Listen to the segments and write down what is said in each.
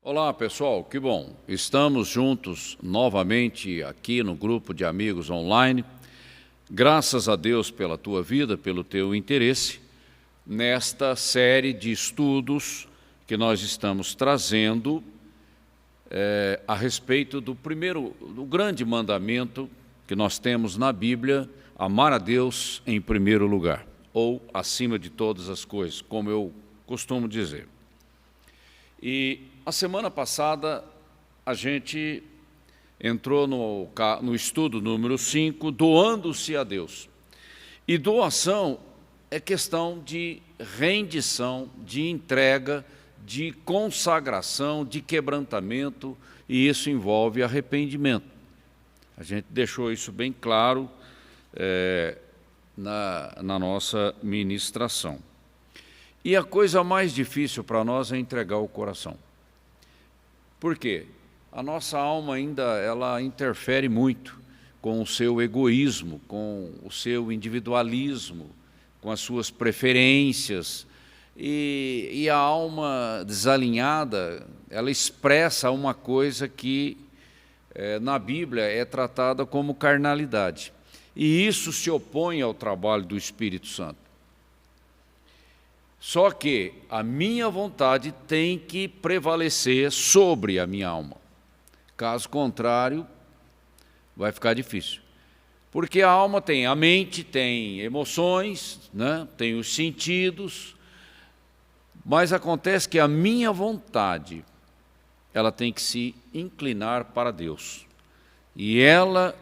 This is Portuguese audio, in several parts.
Olá pessoal, que bom! Estamos juntos novamente aqui no grupo de amigos online. Graças a Deus pela tua vida, pelo teu interesse nesta série de estudos que nós estamos trazendo a respeito do grande mandamento que nós temos na Bíblia, amar a Deus em primeiro lugar, ou acima de todas as coisas, como eu costumo dizer. E a semana passada a gente entrou no estudo número 5, doando-se a Deus. E doação é questão de rendição, de entrega, de consagração, de quebrantamento, e isso envolve arrependimento. A gente deixou isso bem claro na nossa ministração. E a coisa mais difícil para nós é entregar o coração. Por quê? A nossa alma ainda ela interfere muito com o seu egoísmo, com o seu individualismo, com as suas preferências. E a alma desalinhada, ela expressa uma coisa que na Bíblia é tratada como carnalidade. E isso se opõe ao trabalho do Espírito Santo. Só que a minha vontade tem que prevalecer sobre a minha alma. Caso contrário, vai ficar difícil. Porque a alma tem a mente, tem emoções, né? Tem os sentidos, mas acontece que a minha vontade, ela tem que se inclinar para Deus. E ela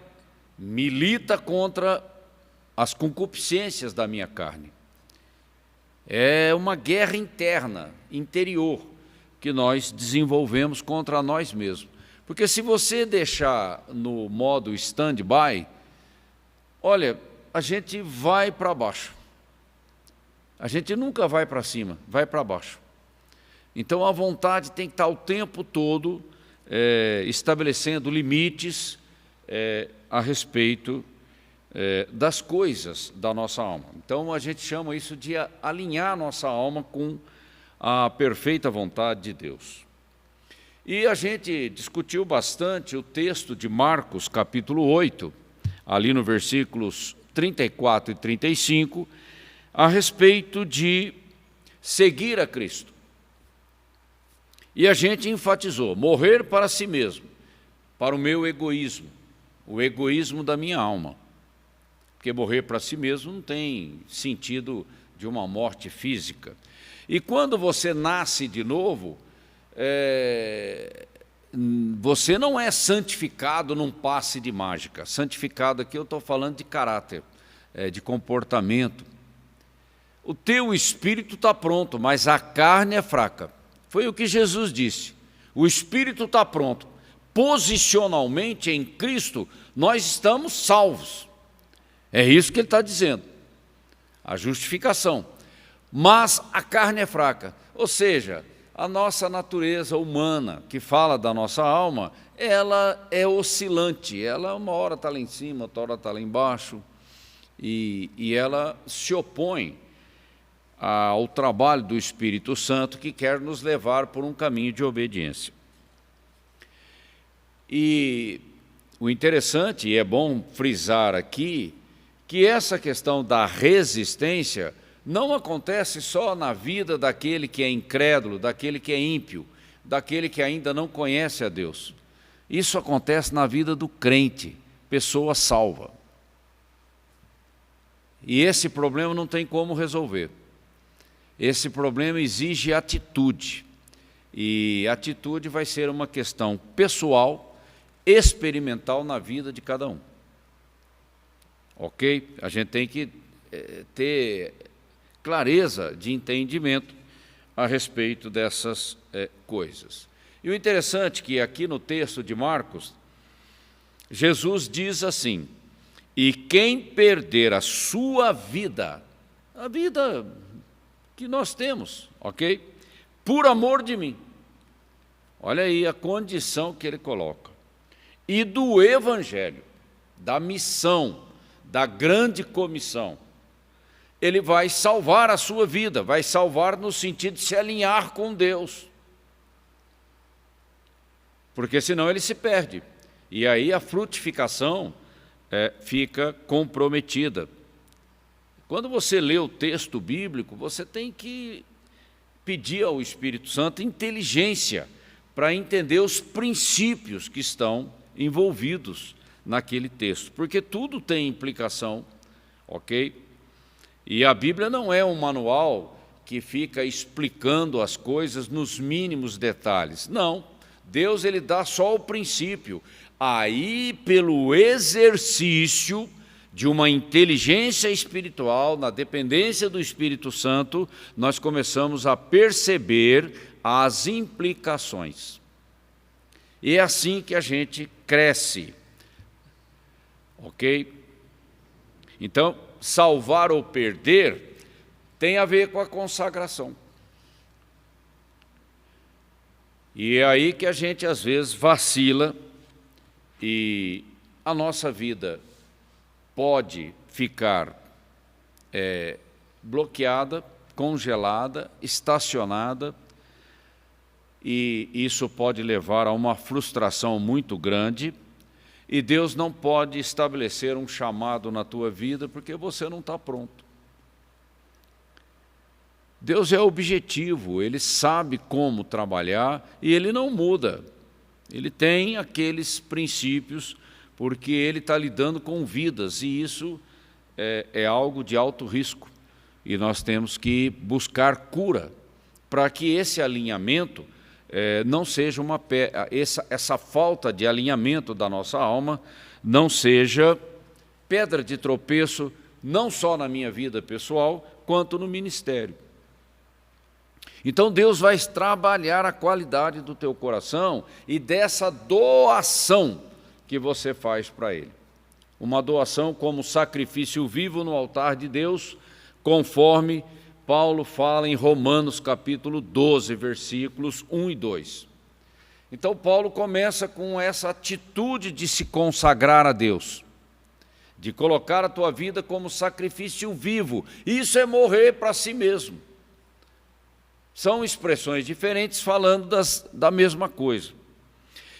milita contra as concupiscências da minha carne. É uma guerra interna, interior, que nós desenvolvemos contra nós mesmos. Porque se você deixar no modo stand-by, olha, a gente vai para baixo. A gente nunca vai para cima, vai para baixo. Então a vontade tem que estar o tempo todo estabelecendo limites a respeito das coisas da nossa alma. Então a gente chama isso de alinhar a nossa alma com a perfeita vontade de Deus. E a gente discutiu bastante o texto de Marcos, capítulo 8, ali no versículos 34 e 35, a respeito de seguir a Cristo. E a gente enfatizou, morrer para si mesmo, para o meu egoísmo, o egoísmo da minha alma. Porque morrer para si mesmo não tem sentido de uma morte física. E quando você nasce de novo, você não é santificado num passe de mágica. Santificado aqui eu estou falando de caráter, de comportamento. O teu espírito está pronto, mas a carne é fraca. Foi o que Jesus disse. O espírito está pronto. Posicionalmente em Cristo, nós estamos salvos. É isso que ele está dizendo, a justificação. Mas a carne é fraca, ou seja, a nossa natureza humana, que fala da nossa alma, ela é oscilante, ela uma hora está lá em cima, outra hora está lá embaixo, e ela se opõe ao trabalho do Espírito Santo, que quer nos levar por um caminho de obediência. E o interessante, e é bom frisar aqui, que essa questão da resistência não acontece só na vida daquele que é incrédulo, daquele que é ímpio, daquele que ainda não conhece a Deus. Isso acontece na vida do crente, pessoa salva. E esse problema não tem como resolver. Esse problema exige atitude. E atitude vai ser uma questão pessoal, experimental na vida de cada um. Ok? A gente tem que ter clareza de entendimento a respeito dessas coisas. E o interessante é que aqui no texto de Marcos, Jesus diz assim, e quem perder a sua vida, a vida que nós temos, ok? Por amor de mim. Olha aí a condição que ele coloca. E do evangelho, da missão, da grande comissão, ele vai salvar a sua vida, vai salvar no sentido de se alinhar com Deus. porque senão ele se perde. E aí a frutificação fica comprometida. Quando você lê o texto bíblico, você tem que pedir ao Espírito Santo inteligência para entender os princípios que estão envolvidos naquele texto, porque tudo tem implicação, ok? E a Bíblia não é um manual que fica explicando as coisas nos mínimos detalhes. Não, Deus ele dá só o princípio. Aí, pelo exercício de uma inteligência espiritual, na dependência do Espírito Santo, nós começamos a perceber as implicações. E é assim que a gente cresce, ok? Então, salvar ou perder tem a ver com a consagração. E é aí que a gente, às vezes, vacila e a nossa vida pode ficar bloqueada, congelada, estacionada, e isso pode levar a uma frustração muito grande, e Deus não pode estabelecer um chamado na tua vida porque você não está pronto. Deus é objetivo, Ele sabe como trabalhar e Ele não muda. Ele tem aqueles princípios porque Ele está lidando com vidas e isso é algo de alto risco. E nós temos que buscar cura para que esse alinhamento não seja essa falta de alinhamento da nossa alma não seja pedra de tropeço, não só na minha vida pessoal, quanto no ministério. Então Deus vai trabalhar a qualidade do teu coração e dessa doação que você faz para Ele. Uma doação como sacrifício vivo no altar de Deus, conforme Paulo fala em Romanos capítulo 12, versículos 1 e 2. Então Paulo começa com essa atitude de se consagrar a Deus, de colocar a tua vida como sacrifício vivo. Isso é morrer para si mesmo. São expressões diferentes falando da mesma coisa.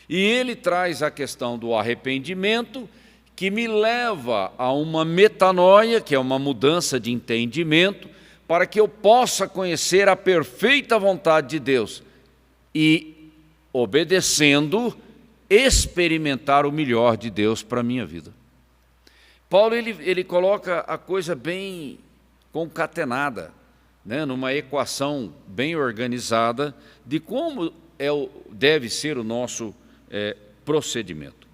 E ele traz a questão do arrependimento, que me leva a uma metanoia, que é uma mudança de entendimento, para que eu possa conhecer a perfeita vontade de Deus e, obedecendo, experimentar o melhor de Deus para a minha vida. Paulo ele coloca a coisa bem concatenada, numa equação bem organizada de como deve ser o nosso procedimento.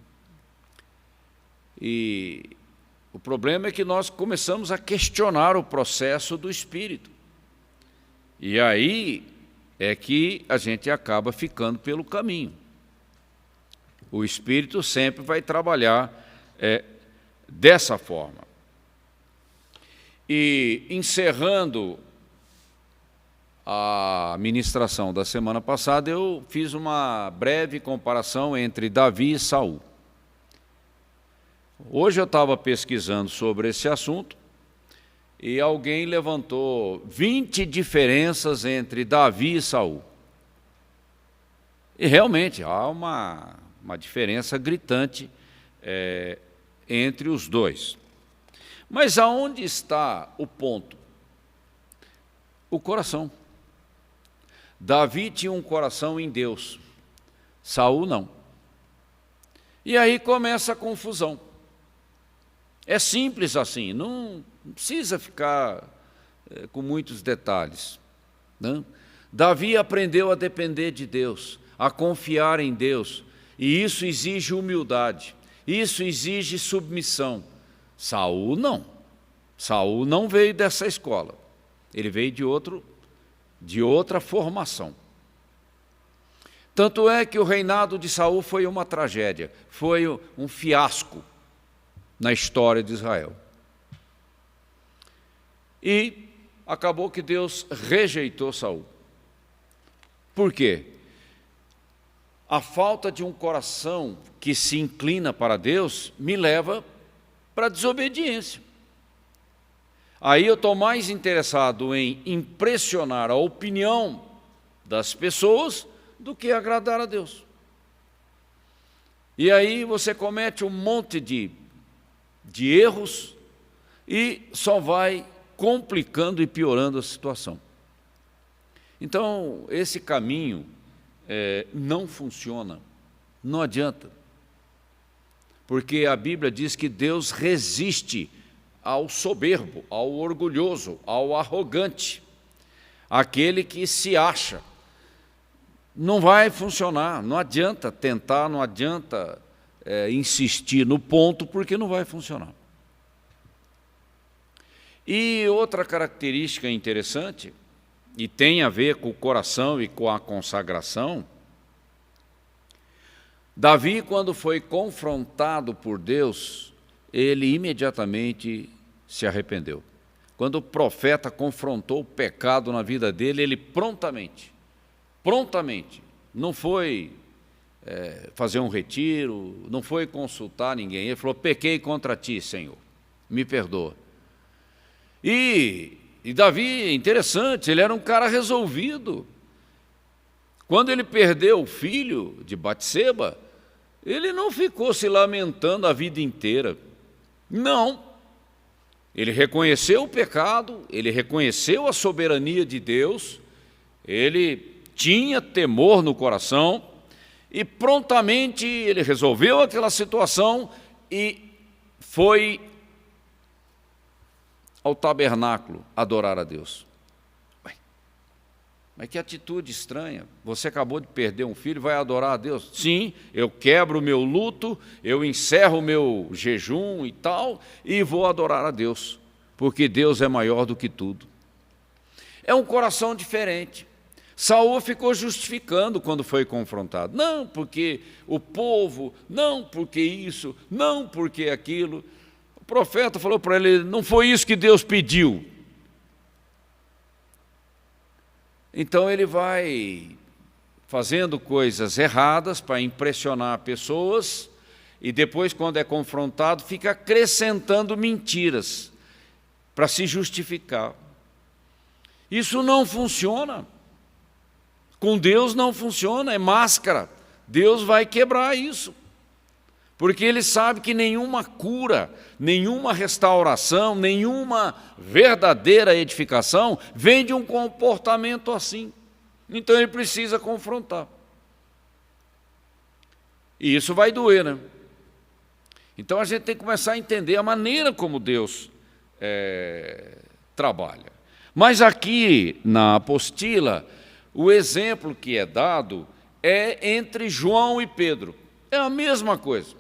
E o problema é que nós começamos a questionar o processo do Espírito. E aí é que a gente acaba ficando pelo caminho. O Espírito sempre vai trabalhar dessa forma. E encerrando a ministração da semana passada, eu fiz uma breve comparação entre Davi e Saul. Hoje eu estava pesquisando sobre esse assunto e alguém levantou 20 diferenças entre Davi e Saul. E realmente há uma diferença gritante entre os dois. Mas aonde está o ponto? O coração. Davi tinha um coração em Deus, Saul não. E aí começa a confusão. É simples assim, não precisa ficar com muitos detalhes. Não? Davi aprendeu a depender de Deus, a confiar em Deus, e isso exige humildade, isso exige submissão. Saul não. Saul não veio dessa escola, ele veio de outra formação. Tanto é que o reinado de Saul foi uma tragédia, foi um fiasco na história de Israel. E acabou que Deus rejeitou Saul. Por quê? A falta de um coração que se inclina para Deus me leva para a desobediência. Aí eu estou mais interessado em impressionar a opinião das pessoas do que agradar a Deus. E aí você comete um monte de erros e só vai complicando e piorando a situação. Então, esse caminho não funciona, não adianta. Porque a Bíblia diz que Deus resiste ao soberbo, ao orgulhoso, ao arrogante, aquele que se acha. Não vai funcionar, não adianta tentar, não adianta insistir no ponto, porque não vai funcionar. E outra característica interessante, e tem a ver com o coração e com a consagração, Davi, quando foi confrontado por Deus, ele imediatamente se arrependeu. Quando o profeta confrontou o pecado na vida dele, ele prontamente, não foi fazer um retiro, não foi consultar ninguém, ele falou: pequei contra ti, Senhor, me perdoa. E Davi, interessante, ele era um cara resolvido. Quando ele perdeu o filho de Batseba, ele não ficou se lamentando a vida inteira. Não. Ele reconheceu o pecado, ele reconheceu a soberania de Deus, ele tinha temor no coração e prontamente ele resolveu aquela situação e foi ao tabernáculo adorar a Deus. Mas que atitude estranha, você acabou de perder um filho, vai adorar a Deus? Sim, eu quebro o meu luto, eu encerro o meu jejum e tal, e vou adorar a Deus, porque Deus é maior do que tudo. É um coração diferente. Saul ficou justificando quando foi confrontado. Não, porque o povo, não, porque isso, não, porque aquilo. O profeta falou para ele: não foi isso que Deus pediu. Então ele vai fazendo coisas erradas para impressionar pessoas e depois, quando é confrontado, fica acrescentando mentiras para se justificar. Isso não funciona. Com Deus não funciona, é máscara. Deus vai quebrar isso. Porque Ele sabe que nenhuma cura, nenhuma restauração, nenhuma verdadeira edificação vem de um comportamento assim. Então Ele precisa confrontar. E isso vai doer, né? Então a gente tem que começar a entender a maneira como Deus trabalha. Mas aqui na apostila, o exemplo que é dado é entre João e Pedro. É a mesma coisa.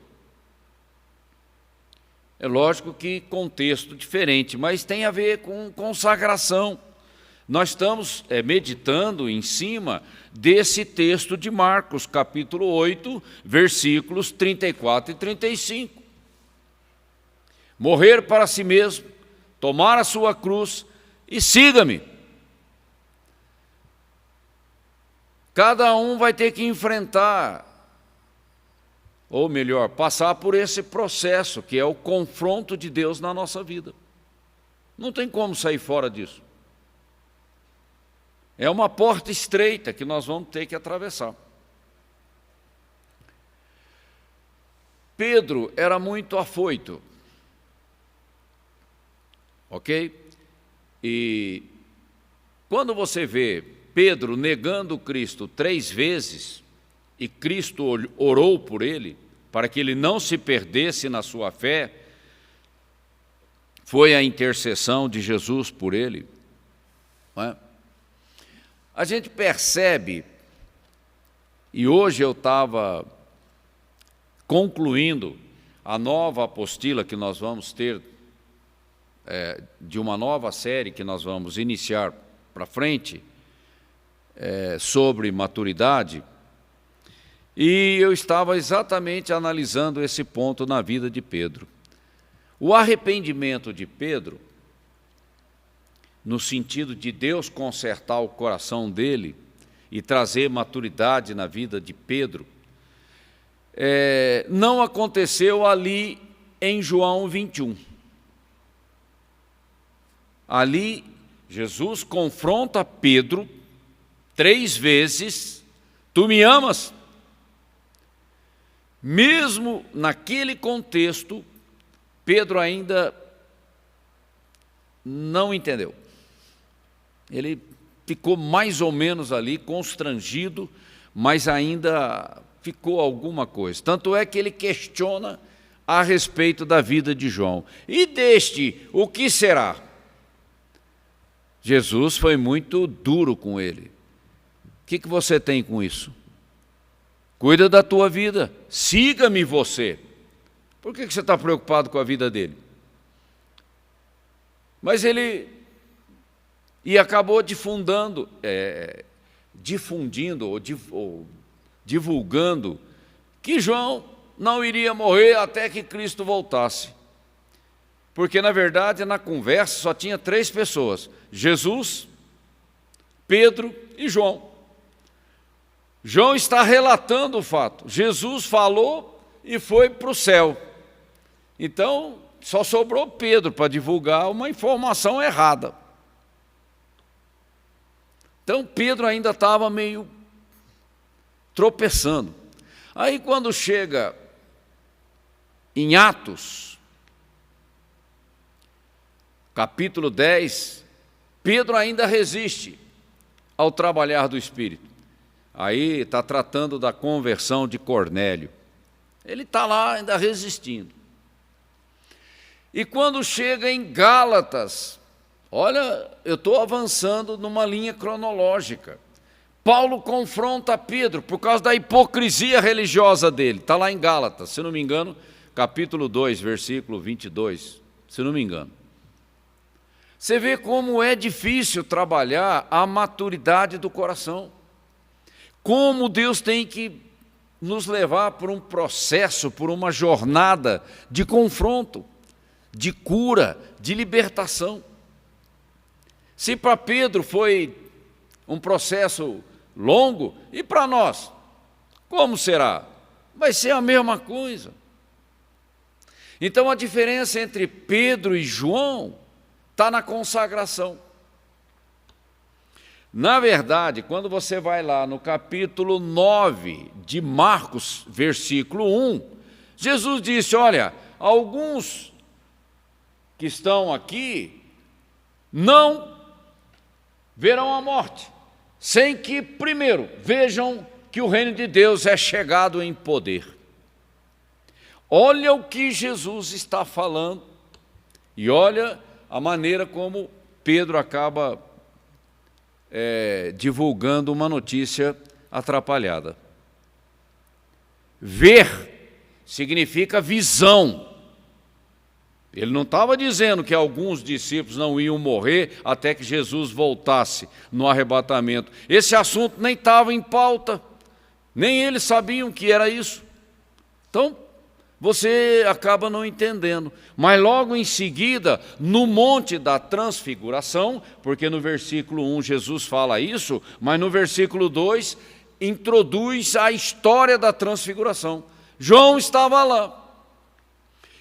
É lógico que contexto diferente, mas tem a ver com consagração. Nós estamos meditando em cima desse texto de Marcos, capítulo 8, versículos 34 e 35. Morrer para si mesmo, tomar a sua cruz e siga-me. Cada um vai ter que enfrentar, ou melhor, passar por esse processo, que é o confronto de Deus na nossa vida. Não tem como sair fora disso. É uma porta estreita que nós vamos ter que atravessar. Pedro era muito afoito, ok? E quando você vê Pedro negando Cristo 3 vezes, e Cristo orou por ele, para que ele não se perdesse na sua fé, foi a intercessão de Jesus por ele. Não é? A gente percebe, e hoje eu estava concluindo a nova apostila que nós vamos ter, de uma nova série que nós vamos iniciar para frente, sobre maturidade, e eu estava exatamente analisando esse ponto na vida de Pedro. O arrependimento de Pedro, no sentido de Deus consertar o coração dele e trazer maturidade na vida de Pedro, não aconteceu ali em João 21. Ali, Jesus confronta Pedro 3 vezes: tu me amas? Mesmo naquele contexto, Pedro ainda não entendeu. Ele ficou mais ou menos ali constrangido, mas ainda ficou alguma coisa. Tanto é que ele questiona a respeito da vida de João. E deste, o que será? Jesus foi muito duro com ele. O que você tem com isso? Cuida da tua vida, siga-me você. Por que você está preocupado com a vida dele? Mas ele acabou difundindo ou divulgando que João não iria morrer até que Cristo voltasse. Porque, na verdade, na conversa só tinha 3 pessoas: Jesus, Pedro e João. João está relatando o fato. Jesus falou e foi para o céu. Então, só sobrou Pedro para divulgar uma informação errada. Então, Pedro ainda estava meio tropeçando. Aí, quando chega em Atos, capítulo 10, Pedro ainda resiste ao trabalhar do Espírito. Aí está tratando da conversão de Cornélio. Ele está lá ainda resistindo. E quando chega em Gálatas, olha, eu estou avançando numa linha cronológica. Paulo confronta Pedro por causa da hipocrisia religiosa dele. Está lá em Gálatas, se não me engano, capítulo 2, versículo 22, se não me engano. Você vê como é difícil trabalhar a maturidade do coração. Como Deus tem que nos levar por um processo, por uma jornada de confronto, de cura, de libertação. Se para Pedro foi um processo longo, e para nós, como será? Vai ser a mesma coisa. Então a diferença entre Pedro e João está na consagração. Na verdade, quando você vai lá no capítulo 9 de Marcos, versículo 1, Jesus disse: olha, alguns que estão aqui não verão a morte, sem que primeiro vejam que o reino de Deus é chegado em poder. Olha o que Jesus está falando e olha a maneira como Pedro acaba divulgando uma notícia atrapalhada. Ver significa visão. Ele não estava dizendo que alguns discípulos não iam morrer até que Jesus voltasse no arrebatamento. Esse assunto nem estava em pauta, nem eles sabiam que era isso. Então, você acaba não entendendo. Mas logo em seguida, no Monte da Transfiguração, porque no versículo 1 Jesus fala isso, mas no versículo 2 introduz a história da transfiguração. João estava lá.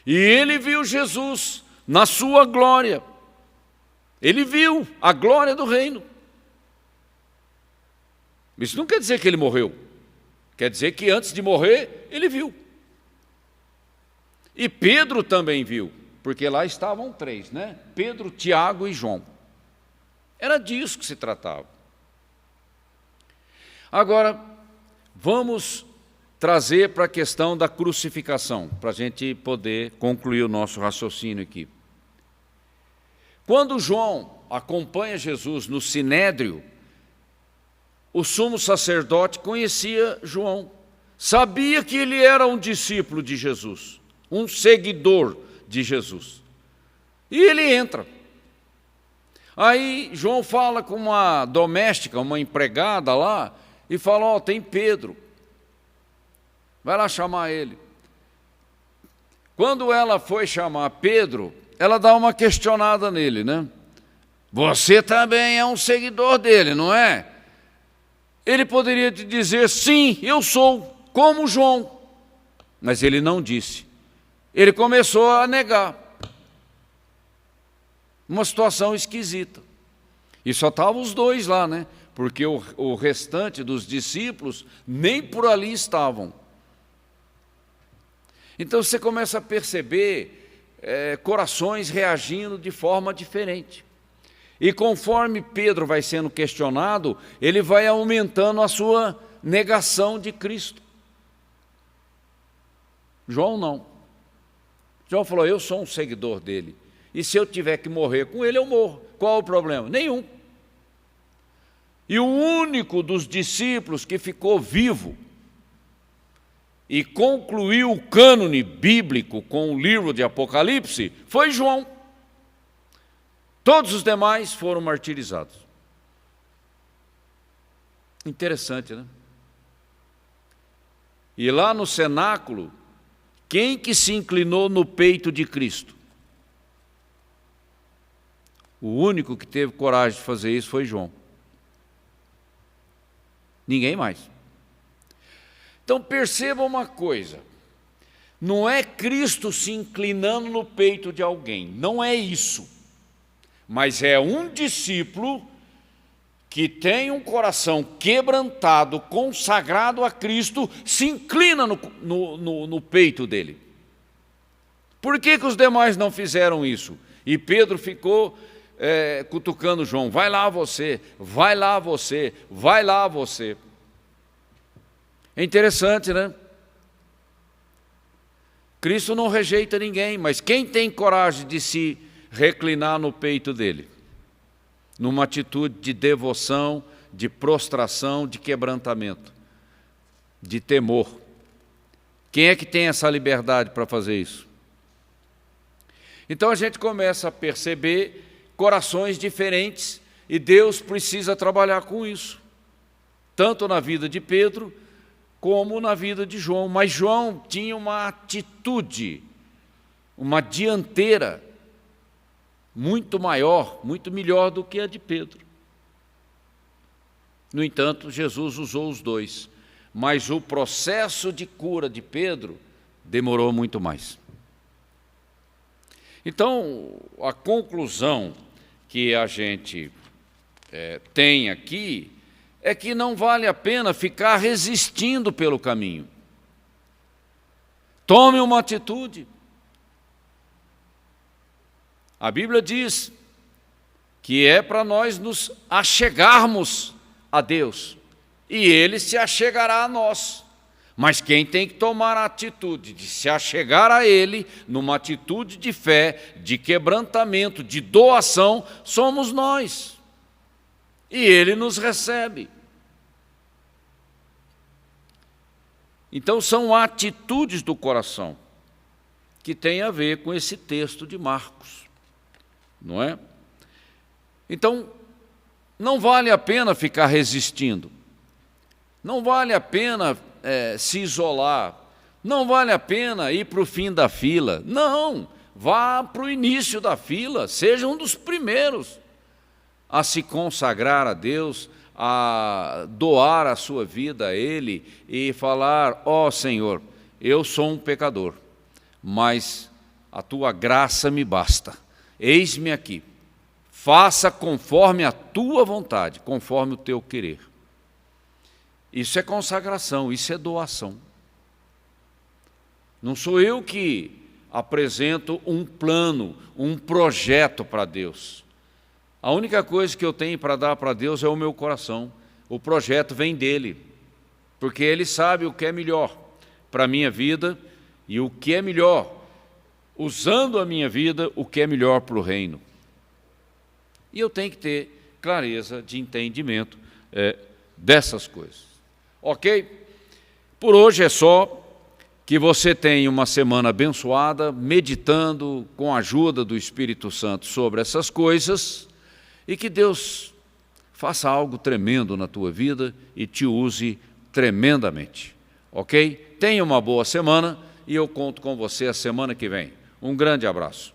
E ele viu Jesus na sua glória. Ele viu a glória do reino. Isso não quer dizer que ele morreu. Quer dizer que antes de morrer, ele viu. E Pedro também viu, porque lá estavam 3, né? Pedro, Tiago e João. Era disso que se tratava. Agora, vamos trazer para a questão da crucificação, para a gente poder concluir o nosso raciocínio aqui. Quando João acompanha Jesus no Sinédrio, o sumo sacerdote conhecia João, sabia que ele era um discípulo de Jesus, um seguidor de Jesus. E ele entra. Aí João fala com uma doméstica, uma empregada lá, e fala: ó, tem Pedro. Vai lá chamar ele. Quando ela foi chamar Pedro, ela dá uma questionada nele, né? Você também é um seguidor dele, não é? Ele poderia te dizer: sim, eu sou, como João. Mas ele não disse. Ele começou a negar. Uma situação esquisita. E só estavam os 2 lá, né? Porque o restante dos discípulos nem por ali estavam. Então você começa a perceber corações reagindo de forma diferente. E conforme Pedro vai sendo questionado, ele vai aumentando a sua negação de Cristo. João não. João falou, eu sou um seguidor dele. E se eu tiver que morrer com ele, eu morro. Qual o problema? Nenhum. E o único dos discípulos que ficou vivo e concluiu o cânone bíblico com o livro de Apocalipse foi João. Todos os demais foram martirizados. Interessante, né? E lá no cenáculo, quem que se inclinou no peito de Cristo? O único que teve coragem de fazer isso foi João. Ninguém mais. Então perceba uma coisa, não é Cristo se inclinando no peito de alguém, não é isso, mas é um discípulo que tem um coração quebrantado, consagrado a Cristo, se inclina no peito dele. Por que os demais não fizeram isso? E Pedro ficou cutucando João, vai lá você, vai lá você, vai lá você. É interessante, né? Cristo não rejeita ninguém, mas quem tem coragem de se reclinar no peito dele? Numa atitude de devoção, de prostração, de quebrantamento, de temor. Quem é que tem essa liberdade para fazer isso? Então a gente começa a perceber corações diferentes e Deus precisa trabalhar com isso, tanto na vida de Pedro como na vida de João. Mas João tinha uma atitude, uma dianteira muito maior, muito melhor do que a de Pedro. No entanto, Jesus usou os dois, mas o processo de cura de Pedro demorou muito mais. Então, a conclusão que a gente tem aqui é que não vale a pena ficar resistindo pelo caminho. Tome uma atitude. A Bíblia diz que é para nós nos achegarmos a Deus, e Ele se achegará a nós. Mas quem tem que tomar a atitude de se achegar a Ele, numa atitude de fé, de quebrantamento, de doação, somos nós. E Ele nos recebe. Então são atitudes do coração que tem a ver com esse texto de Marcos, não é? Então, não vale a pena ficar resistindo, não vale a pena se isolar, não vale a pena ir para o fim da fila, não, vá para o início da fila, seja um dos primeiros a se consagrar a Deus, a doar a sua vida a Ele e falar, ó Senhor, eu sou um pecador, mas a Tua graça me basta, eis-me aqui, faça conforme a Tua vontade, conforme o Teu querer. Isso é consagração, isso é doação. Não sou eu que apresento um plano, um projeto para Deus. A única coisa que eu tenho para dar para Deus é o meu coração. O projeto vem dEle, porque Ele sabe o que é melhor para a minha vida e o que é melhor, usando a minha vida, o que é melhor para o reino. E eu tenho que ter clareza de entendimento dessas coisas. Ok? Por hoje é só. Que você tenha uma semana abençoada, meditando com a ajuda do Espírito Santo sobre essas coisas, e que Deus faça algo tremendo na tua vida e te use tremendamente. Ok? Tenha uma boa semana e eu conto com você a semana que vem. Um grande abraço.